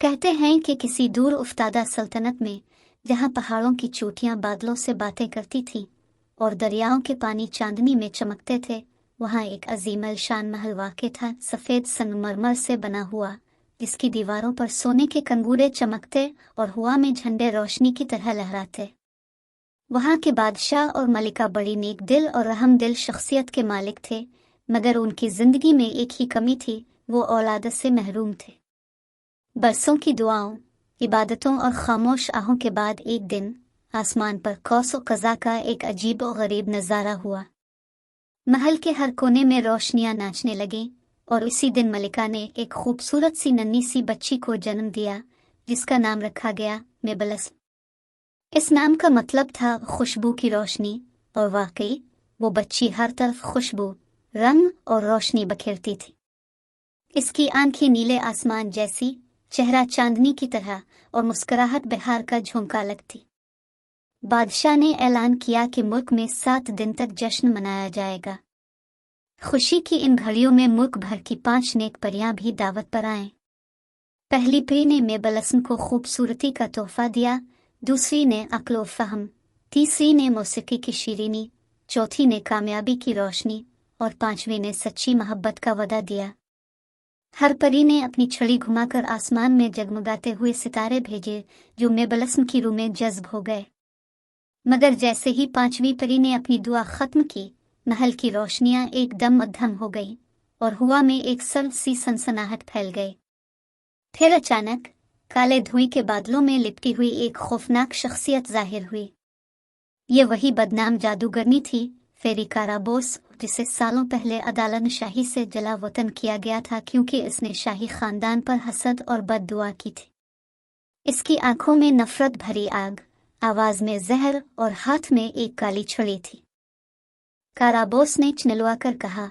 कहते हैं कि किसी दूर उफ्तादा सल्तनत में, जहाँ पहाड़ों की चोटियां बादलों से बातें करती थीं और दरियाओं के पानी चांदनी में चमकते थे, वहाँ एक अजीम शान महल वाक़ था, सफ़ेद संगमरमर से बना हुआ, जिसकी दीवारों पर सोने के कंगूरे चमकते और हवा में झंडे रोशनी की तरह लहराते। वहाँ के बादशाह और मलिका बड़ी नेक दिल और रहम दिल शख्सियत के मालिक थे, मगर उनकी ज़िंदगी में एक ही कमी थी, वो औलाद से महरूम थे। बरसों की दुआओं, इबादतों और खामोश आहों के बाद एक दिन आसमान पर कौस व कज़ा का एक अजीब और गरीब नज़ारा हुआ। महल के हर कोने में रोशनियां नाचने लगीं और उसी दिन मलिका ने एक खूबसूरत सी नन्ही सी बच्ची को जन्म दिया, जिसका नाम रखा गया मेबलस। इस नाम का मतलब था खुशबू की रोशनी, और वाकई वो बच्ची हर तरफ खुशबू, रंग और रोशनी बखेरती थी। इसकी आंखें नीले आसमान जैसी, चेहरा चांदनी की तरह और मुस्कुराहट बहार का झोंका लगती। बादशाह ने ऐलान किया कि मुल्क में 7 दिन तक जश्न मनाया जाएगा। खुशी की इन घड़ियों में मुल्क भर की 5 नेक परियां भी दावत पर आएं। पहली परी ने मेबलसन को खूबसूरती का तोहफा दिया, दूसरी ने अक्ल व फहम, तीसरी ने मौसीकी की शीरीनी, चौथी ने कामयाबी की रोशनी और 5वीं ने सच्ची मोहब्बत का वदा दिया। हर परी ने अपनी छड़ी घुमाकर आसमान में जगमगाते हुए सितारे भेजे, जो मेबलसन की रूह में जज्ब हो गए। मगर जैसे ही 5वीं परी ने अपनी दुआ खत्म की, महल की रोशनियां एकदम मद्धम हो गईं और हवा में एक सर्द सी सनसनाहट फैल गई। फिर अचानक काले धुएं के बादलों में लिपटी हुई एक खौफनाक शख्सियत जाहिर हुई। ये वही बदनाम जादूगरनी थी, फेरी काराबोस, जिसे सालों पहले अदालत शाही से जला वतन किया गया था क्योंकि इसने शाही खानदान पर हसद और बददुआ की थी। इसकी आंखों में नफरत भरी आग, आवाज में जहर और हाथ में एक काली छड़ी थी। काराबोस ने चिल्ला कर कहा,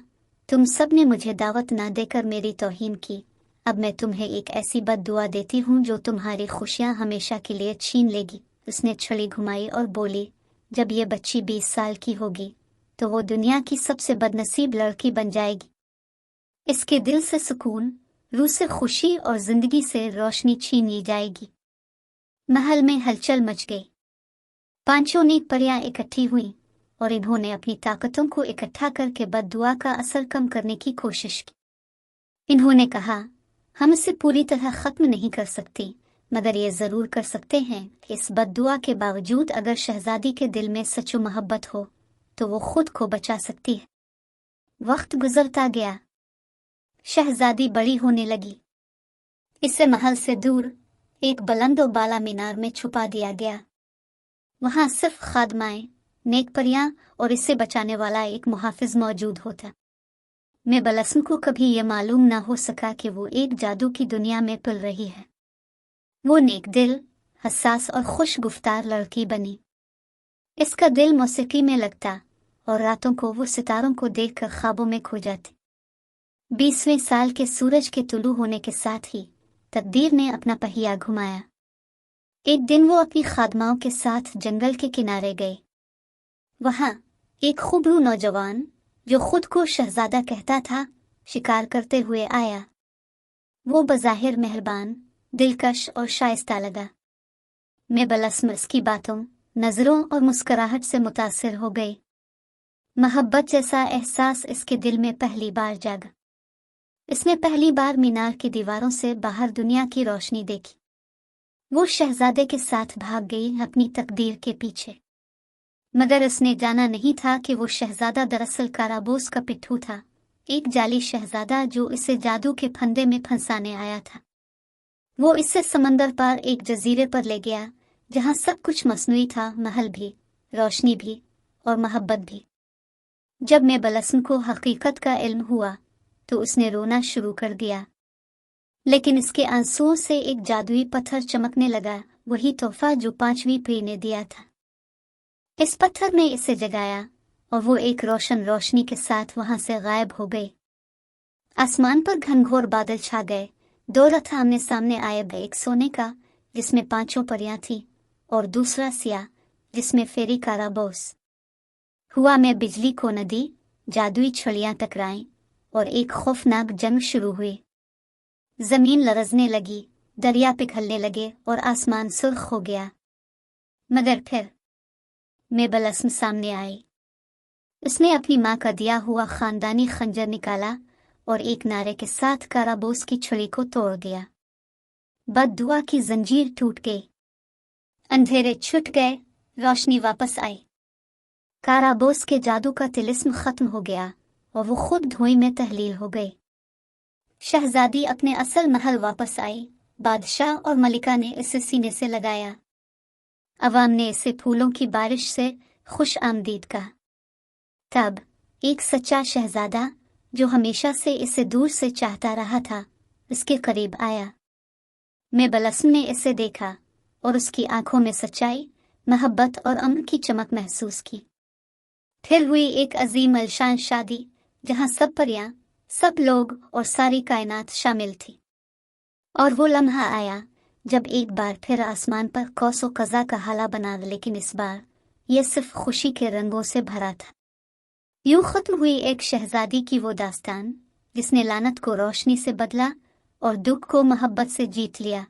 तुम सब ने मुझे दावत ना देकर मेरी तौहीन की, अब मैं तुम्हें एक ऐसी बददुआ देती हूँ जो तुम्हारी खुशियाँ हमेशा के लिए छीन लेगी। उसने छड़ी घुमाई और बोली, जब ये बच्ची 20 साल की होगी तो वो दुनिया की सबसे बदनसीब लड़की बन जाएगी। इसके दिल से सुकून, रूह से खुशी और जिंदगी से रोशनी छीन ली जाएगी। महल में हलचल मच गई। 5 नेक परियां इकट्ठी हुईं और इन्होंने अपनी ताकतों को इकट्ठा करके बददुआ का असर कम करने की कोशिश की। इन्होंने कहा, हम इसे पूरी तरह खत्म नहीं कर सकती, मगर ये जरूर कर सकते हैं कि इस बददुआ के बावजूद अगर शहजादी के दिल में सच्ची मोहब्बत हो तो वो खुद को बचा सकती है। वक्त गुजरता गया, शहजादी बड़ी होने लगी। इसे महल से दूर एक बुलंद और बाला मीनार में छुपा दिया गया। वहां सिर्फ खादमाएं, नेक परियां और इसे बचाने वाला एक मुहाफिज मौजूद होता। मेबलसन को कभी ये मालूम ना हो सका कि वो एक जादू की दुनिया में पल रही है। वो नेक दिल, हसास और खुश गुफ्तार लड़की बनी। इसका दिल मौसीकी में लगता और रातों को वो सितारों को देखकर ख्वाबों में खो जाती। 20वें साल के सूरज के तुलू होने के साथ ही तकदीर ने अपना पहिया घुमाया। एक दिन वो अपनी खादमाओं के साथ जंगल के किनारे गए। वहां एक खूबरू नौजवान, जो खुद को शहजादा कहता था, शिकार करते हुए आया। वो बज़ाहिर मेहरबान, दिलकश और शाइस्ता लगा। मेबलसन इसकी बातों, नजरों और मुस्कुराहट से मुतासिर हो गई। मोहब्बत जैसा एहसास इसके दिल में पहली बार जागा। इसने पहली बार मीनार की दीवारों से बाहर दुनिया की रोशनी देखी। वो शहजादे के साथ भाग गई अपनी तकदीर के पीछे, मगर उसने जाना नहीं था कि वो शहजादा दरअसल काराबोस का पिट्ठू था, एक जाली शहजादा जो इसे जादू के फंदे में फंसाने आया था। वो इसे समंदर पार एक जजीरे पर ले गया, जहां सब कुछ मसनूई था, महल भी, रोशनी भी और मोहब्बत भी। जब मेबलसन को हकीकत का इल्म हुआ तो उसने रोना शुरू कर दिया, लेकिन इसके आंसुओं से एक जादुई पत्थर चमकने लगा, वही तोहफा जो 5वीं परी ने दिया था। इस पत्थर ने इसे जगाया और वो एक रोशन रोशनी के साथ वहां से गायब हो गई। आसमान पर घनघोर बादल छा गए। 2 रथ आमने सामने आए, एक सोने का जिसमें 5 परियां थी और दूसरा सिया जिसमें फेरी काराबोस। हुआ में बिजली को नदी, जादुई छड़ियां टकराईं और एक खौफनाक जंग शुरू हुई। जमीन लरजने लगी, دریا پگھلنے لگے اور آسمان سرخ ہو گیا۔ مگر پھر میبلسم سامنے آئی۔ اس نے اپنی ماں کا دیا ہوا خاندانی خنجر نکالا اور ایک نعرے کے ساتھ کارابوس کی چھڑی کو توڑ دیا۔ بد دعا کی زنجیر ٹوٹ گئی، اندھیرے چھٹ گئے، روشنی واپس آئی۔ کارابوس کے جادو کا طلسم ختم ہو گیا اور وہ خود دھوئیں میں تحلیل ہو گئی۔ شہزادی اپنے اصل محل واپس آئی۔ بادشاہ اور ملکہ نے اسے سینے سے لگایا۔ عوام نے اسے پھولوں کی بارش سے خوش آمدید کہا۔ تب ایک سچا شہزادہ جو ہمیشہ سے اسے دور سے چاہتا رہا تھا اس کے قریب آیا۔ میبلسم نے اسے دیکھا اور اس کی آنکھوں میں سچائی، محبت اور امن کی چمک محسوس کی۔ پھر ہوئی ایک عظیم الشان شادی جہاں سب پریاں، سب لوگ اور ساری کائنات شامل تھی۔ اور وہ لمحہ آیا جب ایک بار پھر آسمان پر قوس و قزح کا حالہ بنا، لیکن اس بار یہ صرف خوشی کے رنگوں سے بھرا تھا۔ یوں ختم ہوئی ایک شہزادی کی وہ داستان جس نے لعنت کو روشنی سے بدلا اور دکھ کو محبت سے جیت لیا۔